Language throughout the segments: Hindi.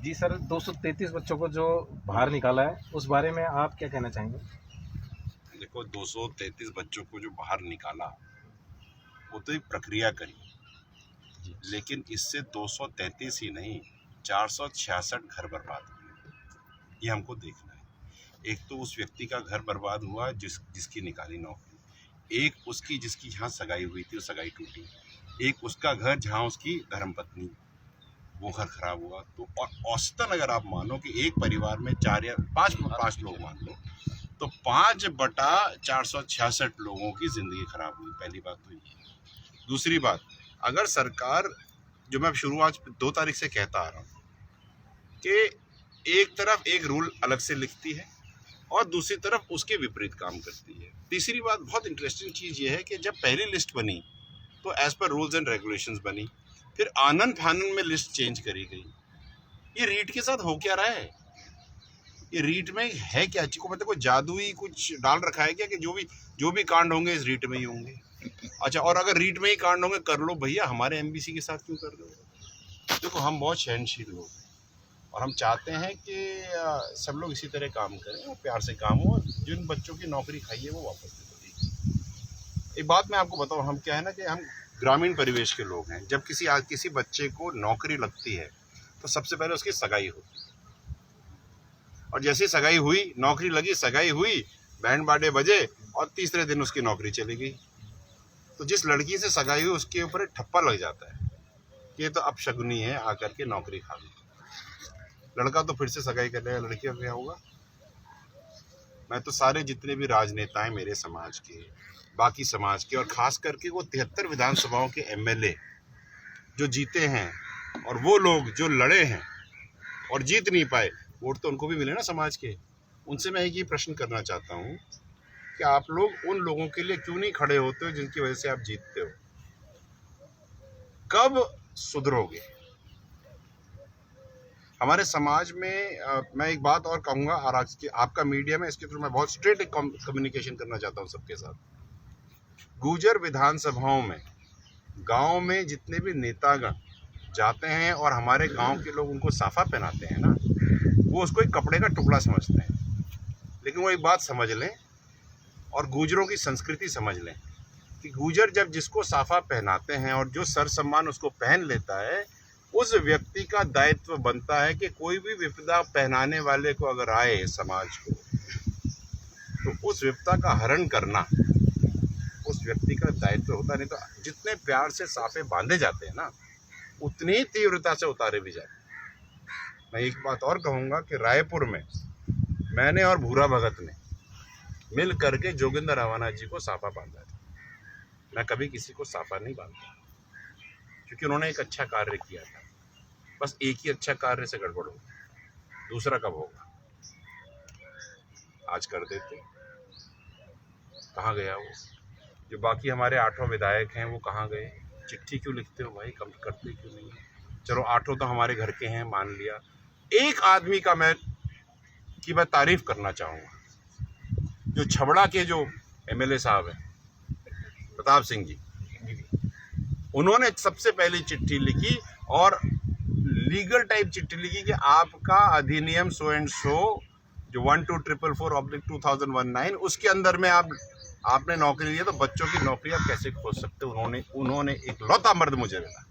जी सर, 233 बच्चों को जो बाहर निकाला है, उस बारे में आप क्या कहना चाहेंगे? देखो, 233 बच्चों को जो बाहर निकाला, वो तो एक प्रक्रिया करी, लेकिन इससे 233 ही नहीं, 466 घर बर्बाद हुए। ये हमको देखना है। एक तो उस व्यक्ति का घर बर्बाद हुआ जिसकी निकाली नौकरी, एक उसकी जिसकी जहाँ सगाई हुई थी वो सगाई टूटी, एक उसका घर जहाँ उसकी धर्मपत्नी, वो घर खराब हुआ। तो और औसतन अगर आप मानो कि एक परिवार में 4 या 5 लोग मान लो, तो 5/466 लोगों की जिंदगी खराब हुई। पहली बात तो ये। दूसरी बात, अगर सरकार, जो मैं शुरुआत 2 तारीख से कहता आ रहा हूँ कि एक तरफ एक रूल अलग से लिखती है और दूसरी तरफ उसके विपरीत काम करती है। तीसरी बात, बहुत इंटरेस्टिंग चीज़ ये है कि जब पहली लिस्ट बनी तो as per rules and regulations बनी, फिर आनन फानन में लिस्ट चेंज करी गई। ये रीट के साथ हो क्या रहा है? ये रीट में है क्या? को मतलब कोई जादुई कुछ डाल रखा है क्या कि जो भी कांड होंगे इस रीट में ही होंगे? अच्छा, और अगर रीट में ही कांड होंगे, कर लो भैया, हमारे एमबीसी के साथ क्यों कर दो? देखो, हम बहुत सहनशील लोग हैं और हम चाहते हैं कि सब लोग इसी तरह काम करें और प्यार से काम हो। जिन बच्चों की नौकरी खाई है वो वापस दे दो। एक बात मैं आपको बताऊं, हम क्या है ना कि हम ग्रामीण परिवेश के लोग हैं। जब किसी बच्चे को नौकरी लगती है तो सबसे पहले उसकी सगाई होती है, और जैसे सगाई हुई, नौकरी लगी, सगाई हुई, बैंड बाजे बजे और तीसरे दिन उसकी नौकरी चली गई। तो जिस लड़की से सगाई हुई उसके ऊपर एक ठप्पा लग जाता है कि ये तो अपशगुनी है, आकर के नौकरी खा ली। लड़का तो फिर से सगाई कर लेगा, लड़की का क्या होगा? मैं तो सारे जितने भी राजनेता हैं मेरे समाज के, बाकी समाज के, और खास करके वो 73 विधानसभाओं के एमएलए जो जीते हैं और वो लोग जो लड़े हैं और जीत नहीं पाए, वोट तो उनको भी मिले ना समाज के। उनसे मैं एक ही प्रश्न करना चाहता हूँ कि आप लोग उन लोगों के लिए क्यों नहीं खड़े होते हो जिनकी वजह से आप जीतते हो? कब सुधरोगे? हमारे समाज में मैं एक बात और कहूँगा, और आपका मीडिया में इसके थ्रू मैं बहुत स्ट्रेट कम्युनिकेशन करना चाहता हूँ सबके साथ। गुर्जर विधानसभाओं में, गांव में जितने भी नेतागण जाते हैं और हमारे गांव के लोग उनको साफा पहनाते हैं ना, वो उसको एक कपड़े का टुकड़ा समझते हैं। लेकिन वो एक बात समझ लें और गुर्जरों की संस्कृति समझ लें कि गुर्जर जब जिसको साफा पहनाते हैं और जो सर सम्मान उसको पहन लेता है, उस व्यक्ति का दायित्व बनता है कि कोई भी विपदा पहनाने वाले को अगर आए समाज को, तो उस विपदा का हरण करना उस व्यक्ति का दायित्व होता। नहीं तो जितने प्यार से साफे बांधे जाते हैं ना, उतनी ही तीव्रता से उतारे भी जाते हैं। मैं एक बात और कहूँगा कि रायपुर में मैंने और भूरा भगत ने मिल करके जोगिंदर रवाना जी को साफा बांधा था। मैं कभी किसी को साफा नहीं बांधता, क्योंकि उन्होंने एक अच्छा कार्य किया था। बस एक ही अच्छा कार्य से गड़बड़ होगी, दूसरा कब होगा? आज कर देते। कहाँ गया वो? जो बाकी हमारे 8 विधायक हैं वो कहाँ गए? चिट्ठी क्यों लिखते हो भाई, कम करते क्यों नहीं? चलो 8 तो हमारे घर के हैं, मान लिया। एक आदमी का मैं तारीफ करना चाहूँगा, जो छबड़ा के जो एमएलए साहब हैं, प्रताप सिंह जी, उन्होंने सबसे पहले चिट्ठी लिखी और लीगल टाइप चिट्ठी लिखी कि आपका अधिनियम सो एंड सो जो 1244/2019 उसके अंदर में आपने नौकरी ली है, तो बच्चों की नौकरी आप कैसे खोज सकते हो? उन्होंने एक लौता मर्द मुझे मिला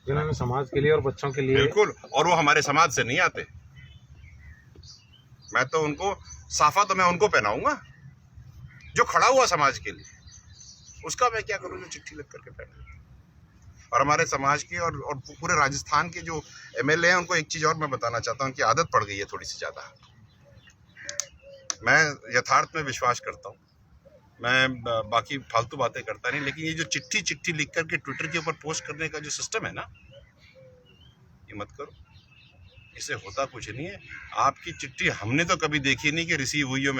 जिन्होंने समाज के लिए और बच्चों के लिए। बिल्कुल, और वो हमारे समाज से नहीं आते। मैं तो उनको साफा तो मैं उनको पहनाऊंगा जो खड़ा हुआ समाज के लिए। उसका मैं क्या करूँ जो चिट्ठी लिख करके पहना? और हमारे समाज के और पूरे राजस्थान के जो एमएलए हैं, उनको एक चीज़ और मैं बताना चाहता हूँ कि आदत पड़ गई है थोड़ी सी ज़्यादा। मैं यथार्थ में विश्वास करता हूँ, मैं बाकी फालतू बातें करता नहीं, लेकिन ये जो चिट्ठी लिख करके ट्विटर के ऊपर पोस्ट करने का जो सिस्टम है ना, ये मत करो। इससे होता कुछ नहीं है। आपकी चिट्ठी हमने तो कभी देखी नहीं कि रिसीव हुई हो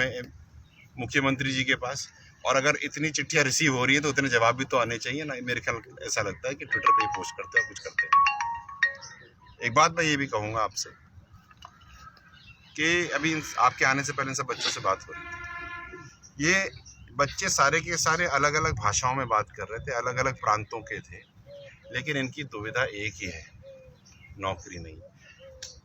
मुख्यमंत्री जी के पास, और अगर इतनी चिट्ठियां रिसीव हो रही है तो उतने जवाब भी तो आने चाहिए ना। मेरे ख्याल ऐसा लगता है कि ट्विटर पे ही पोस्ट करते हैं, कुछ करते हैं। एक बात मैं ये भी कहूँगा आपसे कि अभी आपके आने से पहले इन सब बच्चों से बात हो रही थी। ये बच्चे सारे के सारे अलग अलग भाषाओं में बात कर रहे थे, अलग अलग प्रांतों के थे, लेकिन इनकी दुविधा एक ही है, नौकरी नहीं।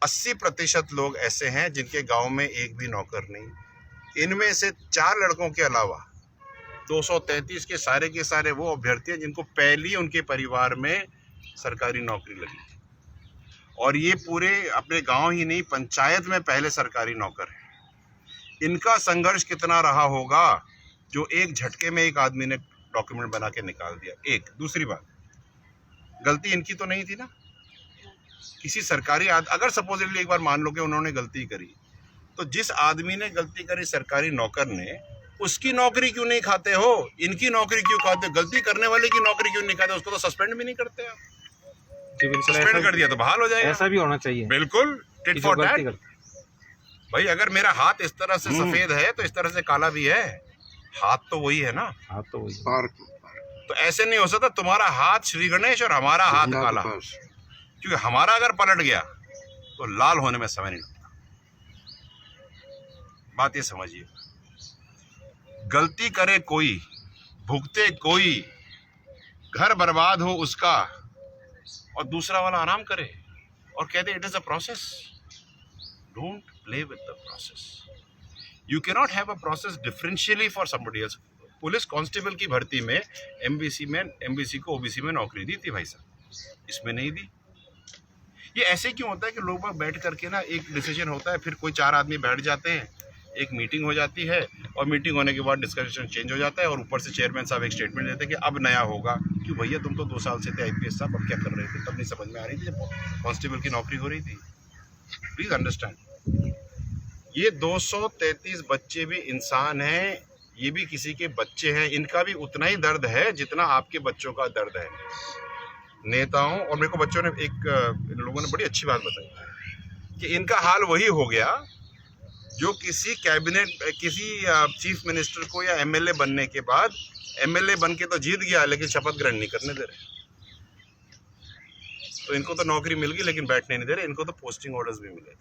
80% लोग ऐसे हैं जिनके गांव में एक भी नौकर नहीं। इनमें से 4 लड़कों के अलावा 233 के सारे वो अभ्यर्थी हैं जिनको पहली उनके परिवार में सरकारी नौकरी लगी, और ये पूरे अपने गांव ही नहीं, पंचायत में पहले सरकारी नौकर है। इनका संघर्ष कितना रहा होगा जो एक झटके में एक आदमी ने डॉक्यूमेंट बना के निकाल दिया। एक दूसरी बात, गलती इनकी तो नहीं थी ना। किसी सरकारी अगर सपोजिटली एक बार मान लो कि उन्होंने गलती करी, तो जिस आदमी ने गलती करी सरकारी नौकर ने, उसकी नौकरी क्यों नहीं खाते हो? इनकी नौकरी क्यों खाते हो? गलती करने वाले की नौकरी क्यों नहीं खाते? उसको तो सस्पेंड भी नहीं करते आप। सस्पेंड कर दिया तो बहाल हो जाएगा। ऐसा भी होना चाहिए, बिल्कुल टिट फॉर टैट। भाई अगर मेरा हाथ इस तरह से सफेद है तो इस तरह से काला भी है, हाथ तो वही है ना। हाथ तो वही। तो ऐसे नहीं हो सकता तुम्हारा हाथ श्री गणेश और हमारा हाथ काला, क्योंकि हमारा अगर पलट गया तो लाल होने में समय नहीं लगता। बात ये समझिए, गलती करे कोई, भुगते कोई, घर बर्बाद हो उसका, और दूसरा वाला आराम करे और कहते it is a process. Don't play with the process. You cannot have a process differentially for somebody else. Police constable की भर्ती में एमबीसी को ओबीसी में नौकरी दी थी भाई साहब, इसमें नहीं दी। ये ऐसे क्यों होता है कि लोग बैठ करके ना, एक डिसीजन होता है, फिर कोई 4 आदमी बैठ जाते हैं, एक मीटिंग हो जाती है, और मीटिंग होने के बाद डिस्कशन चेंज हो जाता है, और ऊपर से चेयरमैन साहब एक स्टेटमेंट देते हैं कि अब नया होगा। क्यों भैया, तुम तो 2 साल से थे आईपीएस साहब, अब क्या कर रहे थे? तब नहीं समझ में आ रही थी जब कांस्टेबल की नौकरी हो रही थी? प्लीज अंडरस्टैंड, ये 233 बच्चे भी इंसान हैं, ये भी किसी के बच्चे हैं, इनका भी उतना ही दर्द है जितना आपके बच्चों का दर्द है। नेताओं और मेरे को बच्चों ने इन लोगों ने बड़ी अच्छी बात बताई कि इनका हाल वही हो गया जो किसी कैबिनेट, किसी चीफ मिनिस्टर को या एमएलए बनने के बाद, एमएलए बन के तो जीत गया लेकिन शपथ ग्रहण नहीं करने दे रहे। तो इनको तो नौकरी मिल गई लेकिन बैठने नहीं दे रहे, इनको तो पोस्टिंग ऑर्डर्स भी मिले।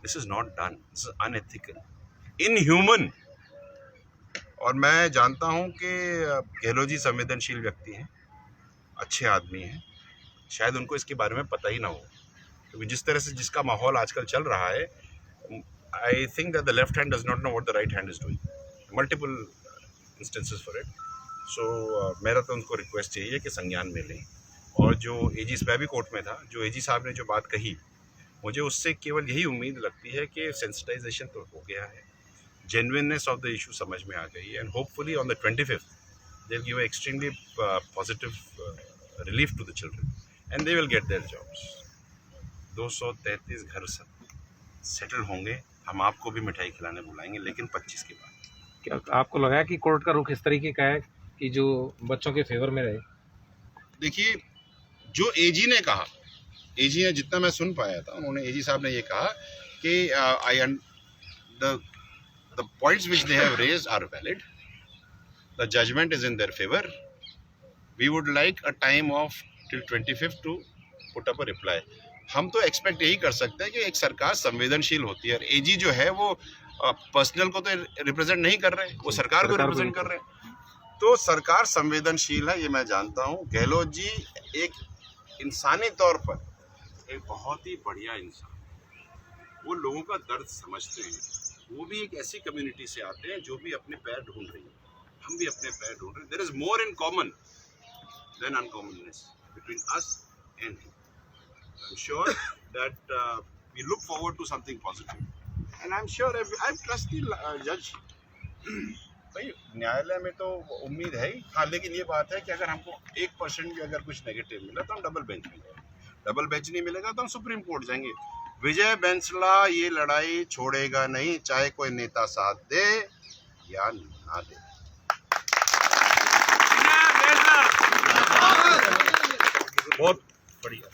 This is not done, this is unethical, inhuman. और मैं जानता हूं कि गहलोत जी संवेदनशील व्यक्ति हैं, अच्छे आदमी हैं, शायद उनको इसके बारे में पता ही ना हो, क्योंकि जिस तरह से जिसका माहौल आजकल चल रहा है, I think that the left hand does not know what the right hand is doing. Multiple instances for it. So मेरा तो उनको रिक्वेस्ट यही है कि संज्ञान में लें। और जो एजी, मैं भी कोर्ट में था, जो एजी साहब ने जो बात कही, मुझे उससे केवल यही उम्मीद लगती है कि सेंसिटाइजेशन तो हो गया है, जेन्युइननेस ऑफ द इशू समझ में आ गई है, and hopefully on the 25th they will give an extremely positive relief to the children and they will get their jobs. 233 घर सब सेटल होंगे, हम आपको भी मिठाई खिलाने बुलाएंगे, लेकिन 25 के बाद। क्या आपको लगा है कि कोर्ट का रुख इस तरीके का है कि जो बच्चों के फेवर में रहे? देखिए, जो एजी ने कहा, एजी ने जितना मैं सुन पाया था, उन्होंने, एजी साहब ने ये कहा कि the points which they have raised are valid, the judgment is in their favor, we would like a time of till 25th to put up a reply. हम तो एक्सपेक्ट यही कर सकते हैं कि एक सरकार संवेदनशील होती है, और एजी जो है वो पर्सनल को तो रिप्रेजेंट नहीं कर रहे, वो सरकार को रिप्रेजेंट कर रहे हैं। तो सरकार संवेदनशील है, ये मैं जानता हूँ। गहलोत जी एक इंसानी तौर पर एक बहुत ही बढ़िया इंसान, वो लोगों का दर्द समझते हैं, वो भी एक ऐसी कम्युनिटी से आते हैं जो भी अपने पैर ढूंढ रही है, हम भी अपने पैर ढूंढ रहे हैं। There is more in common than uncommonness between us and him. I'm sure that we look forward to something positive, and I'm sure I trust the judge. भाई न्यायालय में तो उम्मीद है ही, हाँ, लेकिन ये बात है कि अगर हमको 1% भी अगर कुछ नेगेटिव मिला तो हम डबल बेंच में जाएंगे, डबल बेंच नहीं मिलेगा तो हम सुप्रीम कोर्ट जाएंगे। विजय बैंसला ये लड़ाई छोड़ेगा नहीं, चाहे कोई नेता साथ दे या ना दे। बहुत बढ़िया।